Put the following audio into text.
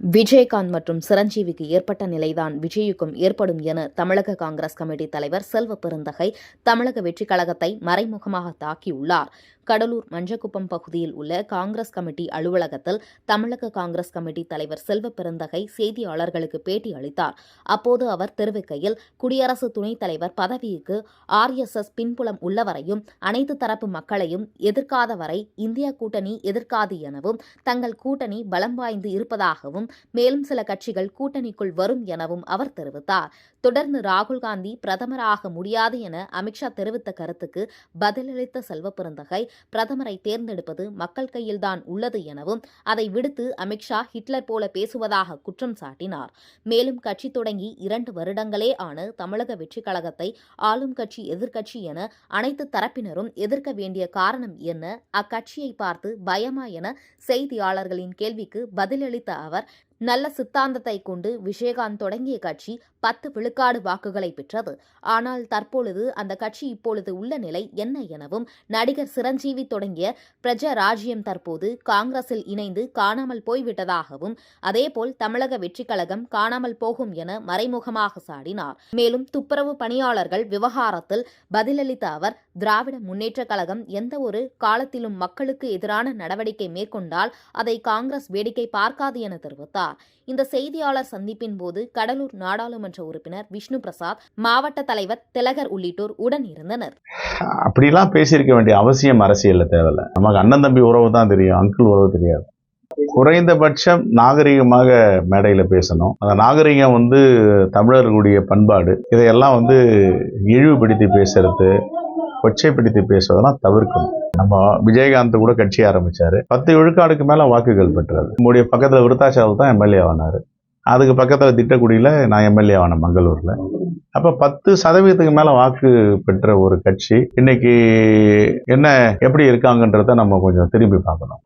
விஜயகாந்த் மற்றும் சிரஞ்சீவிக்கு ஏற்பட்ட நிலைதான் விஜய்க்கும் ஏற்படும் என தமிழக காங்கிரஸ் கமிட்டி தலைவர் செல்வ பெருந்தகை தமிழக வெற்றிக் கழகத்தை மறைமுகமாக தாக்கியுள்ளார். கடலூர் மஞ்சக்குப்பம் பகுதியில் உள்ள காங்கிரஸ் கமிட்டி அலுவலகத்தில் தமிழக காங்கிரஸ் கமிட்டி தலைவர் செல்வ பெருந்தகை செய்தியாளர்களுக்கு பேட்டி அளித்தார். அப்போது அவர் தெரிவிக்கையில், குடியரசு துணைத் தலைவர் பதவிக்கு RSS பின்புலம் உள்ளவரையும் அனைத்து தரப்பு மக்களையும் எதிர்க்காத வரை இந்தியா கூட்டணி எதிர்க்காது எனவும், தங்கள் கூட்டணி பலம் வாய்ந்து இருப்பதாகவும், மேலும் சில கட்சிகள் கூட்டணிக்குள் வரும் எனவும் அவர் தெரிவித்தார். தொடர்ந்து ராகுல் காந்தி பிரதமராக முடியாது என அமித்ஷா தெரிவித்த கருத்துக்கு பதிலளித்த செல்வ பெருந்தகை, பிரதமரை தேர்ந்தெடுப்பது மக்கள் கையில்தான் உள்ளது எனவும், அதை விடுத்து அமித்ஷா ஹிட்லர் போல பேசுவதாக குற்றம் சாட்டினார். மேலும் கட்சி தொடங்கி 2 வருடங்களே ஆன தமிழக வெற்றிக் கழகத்தை ஆளும் கட்சி எதிர்க்கட்சி என அனைத்து தரப்பினரும் எதிர்க்க வேண்டிய காரணம் என்ன, அக்கட்சியை பார்த்து பயமா என செய்தியாளர்களின் கேள்விக்கு பதிலளித்த அவர், நல்ல சித்தாந்தத்தை கொண்டு விஜயகாந்த் தொடங்கிய கட்சி 10 விழுக்காடு வாக்குகளை பெற்றது. ஆனால் தற்பொழுது அந்த கட்சி இப்பொழுது உள்ள நிலை என்ன எனவும், நடிகர் சிரஞ்சீவி தொடங்கிய பிரஜா ராஜ்யம் தற்போது காங்கிரஸில் இணைந்து காணாமல் போய்விட்டதாகவும், அதேபோல் தமிழக வெற்றிக் கழகம் காணாமல் போகும் என மறைமுகமாக சாடினார். மேலும் துப்புரவு பணியாளர்கள் விவகாரத்தில் பதிலளித்த அவர், திராவிட முன்னேற்றக் கழகம் எந்த ஒரு காலத்திலும் மக்களுக்கு எதிரான நடவடிக்கை மேற்கொண்டால் அதை காங்கிரஸ் வேடிக்கை பார்க்காது என தெரிவித்தார். இந்த செய்தியாளர் சந்திப்பின் போது கடலூர் நாடாளுமன்ற உறுப்பினர் விஷ்ணு பிரசாத், மாவட்ட தலைவர் திலகர் உள்ளிட்டோர் உடன் இருந்தனர். அப்படிலாம் பேசியிருக்க வேண்டிய அவசியம் அரசியல்ல தேவையில்லை. நமக்கு அண்ணன் தம்பி உறவு தான் தெரியும், அங்கிள் உறவு தெரியாது. குறைந்தபட்சம் நாகரிகமாக மேடையில் பேசணும். அந்த நாகரிகம் தமிழர்களுடைய பண்பாடு. இதையெல்லாம் இழிவுபடுத்தி பேசுறது, கொச்சைப்படுத்தி பேசுவதெல்லாம் தவிர்க்கணும். நம்ம விஜயகாந்த் கூட கட்சி ஆரம்பிச்சாரு, 10 விழுக்காடுக்கு மேல வாக்குகள் பெற்றாரு. நம்முடைய பக்கத்துல விருத்தாச்சலம் தான் எம்எல்ஏ ஆனாரு. அதுக்கு பக்கத்துல திட்டக்குடியில நான் எம்எல்ஏ ஆனேன் மங்களூர்ல. அப்ப 10% மேல வாக்கு பெற்ற ஒரு கட்சி இன்னைக்கு என்ன எப்படி இருக்காங்கன்றத நம்ம கொஞ்சம் திரும்பி பார்க்கணும்.